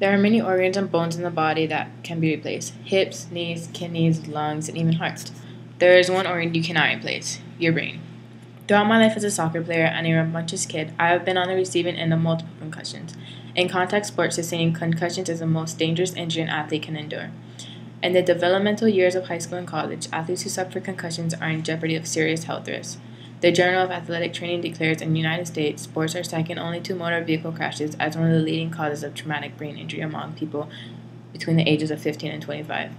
There are many organs and bones in the body that can be replaced: hips, knees, kidneys, lungs, and even hearts. There is one organ you cannot replace: your brain. Throughout my life as a soccer player and a rambunctious kid, I have been on the receiving end of multiple concussions. In contact sports, sustaining concussions is the most dangerous injury an athlete can endure. In the developmental years of high school and college, athletes who suffer concussions are in jeopardy of serious health risks. The Journal of Athletic Training declares in the United States, sports are second only to motor vehicle crashes as one of the leading causes of traumatic brain injury among people between the ages of 15 and 25.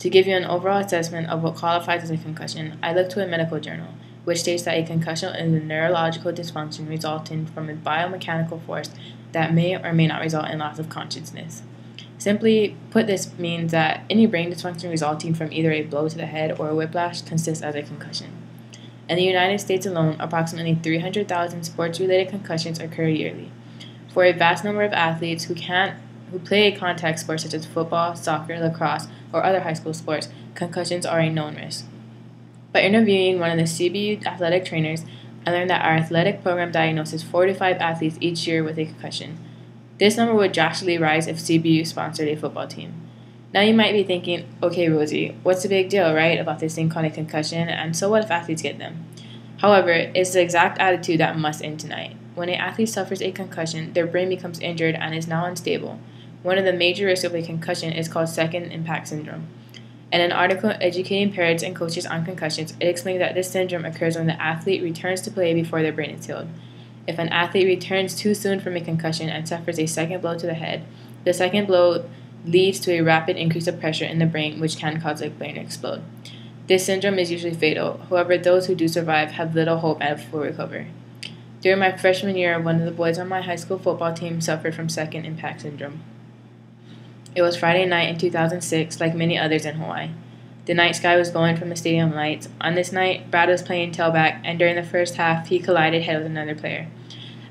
To give you an overall assessment of what qualifies as a concussion, I look to a medical journal, which states that a concussion is a neurological dysfunction resulting from a biomechanical force that may or may not result in loss of consciousness. Simply put, this means that any brain dysfunction resulting from either a blow to the head or a whiplash consists as a concussion. In the United States alone, approximately 300,000 sports-related concussions occur yearly. For a vast number of athletes who play a contact sport such as football, soccer, lacrosse, or other high school sports, concussions are a known risk. By interviewing one of the CBU athletic trainers, I learned that our athletic program diagnoses 4 to 5 athletes each year with a concussion. This number would drastically rise if CBU sponsored a football team. Now you might be thinking, okay, Rosie, what's the big deal, right, about this thing called a concussion, and so what if athletes get them? However, it's the exact attitude that must end tonight. When an athlete suffers a concussion, their brain becomes injured and is now unstable. One of the major risks of a concussion is called second impact syndrome. In an article educating parents and coaches on concussions, it explains that this syndrome occurs when the athlete returns to play before their brain is healed. If an athlete returns too soon from a concussion and suffers a second blow to the head, the second blow leads to a rapid increase of pressure in the brain, which can cause the brain to explode. This syndrome is usually fatal. However, those who do survive have little hope of full recovery. During my freshman year, one of the boys on my high school football team suffered from second impact syndrome. It was Friday night in 2006, like many others in Hawaii. The night sky was glowing from the stadium lights. On this night, Brad was playing tailback, and during the first half, he collided head with another player.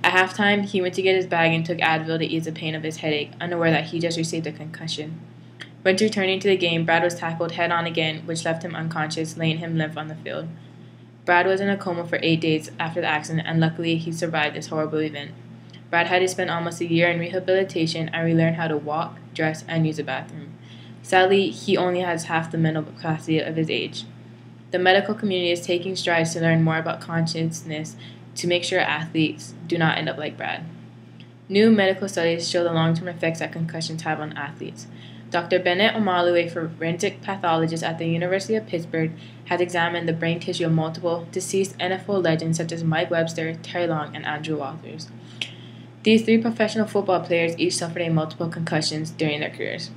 At halftime, he went to get his bag and took Advil to ease the pain of his headache, unaware that he just received a concussion. When returning to the game, Brad was tackled head-on again, which left him unconscious, laying him limp on the field. Brad was in a coma for 8 days after the accident, and luckily he survived this horrible event. Brad had to spend almost a year in rehabilitation and relearn how to walk, dress, and use a bathroom. Sadly, he only has half the mental capacity of his age. The medical community is taking strides to learn more about consciousness to make sure athletes do not end up like Brad. New medical studies show the long-term effects that concussions have on athletes. Dr. Bennett Omalu, a forensic pathologist at the University of Pittsburgh, has examined the brain tissue of multiple deceased NFL legends such as Mike Webster, Terry Long, and Andrew Walters. These 3 professional football players each suffered a multiple concussions during their careers.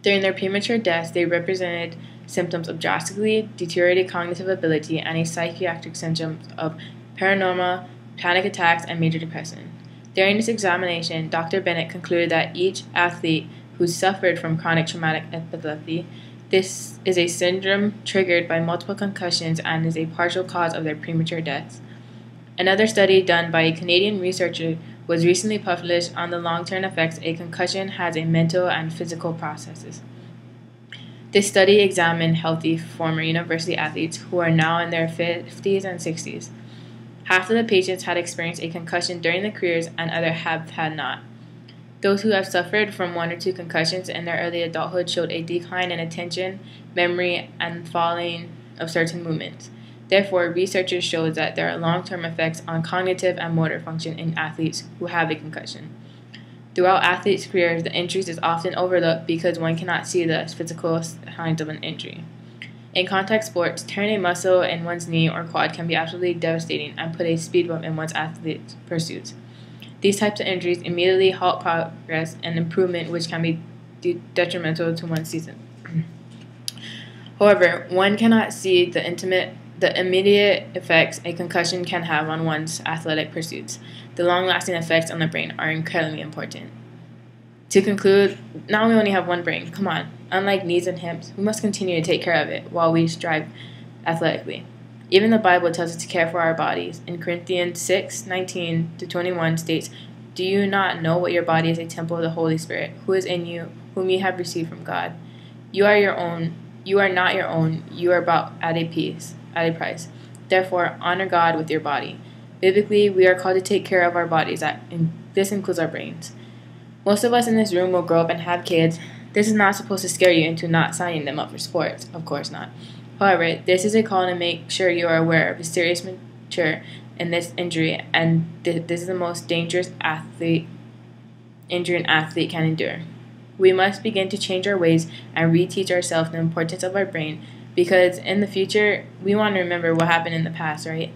During their premature deaths, they represented symptoms of drastically deteriorated cognitive ability and a psychiatric symptom of paranoia, panic attacks, and major depression. During this examination, Dr. Bennett concluded that each athlete who suffered from chronic traumatic epilepsy, this is a syndrome triggered by multiple concussions and is a partial cause of their premature deaths. Another study done by a Canadian researcher was recently published on the long-term effects a concussion has on mental and physical processes. This study examined healthy former university athletes who are now in their 50s and 60s. Half of the patients had experienced a concussion during their careers and others had not. Those who have suffered from 1 or 2 concussions in their early adulthood showed a decline in attention, memory, and following of certain movements. Therefore, researchers showed that there are long-term effects on cognitive and motor function in athletes who have a concussion. Throughout athletes' careers, the injuries is often overlooked because one cannot see the physical signs of an injury. In contact sports, tearing a muscle in one's knee or quad can be absolutely devastating and put a speed bump in one's athlete's pursuits. These types of injuries immediately halt progress and improvement, which can be detrimental to one's season. However, one cannot see the immediate effects a concussion can have on one's athletic pursuits. The long-lasting effects on the brain are incredibly important. To conclude, now we only have one brain. Come on. Unlike knees and hips, we must continue to take care of it while we strive athletically. Even the Bible tells us to care for our bodies. In Corinthians 6:19-21 states, "Do you not know what your body is a temple of the Holy Spirit, who is in you, whom you have received from God? You are your own. You are not your own. You are bought at a price. Therefore, honor God with your body." Biblically, we are called to take care of our bodies. This includes our brains. Most of us in this room will grow up and have kids. This is not supposed to scare you into not signing them up for sports. Of course not. However, this is a call to make sure you are aware of the serious mature in this injury, and this is the most dangerous injury an athlete can endure. We must begin to change our ways and reteach ourselves the importance of our brain, because in the future, we want to remember what happened in the past, right?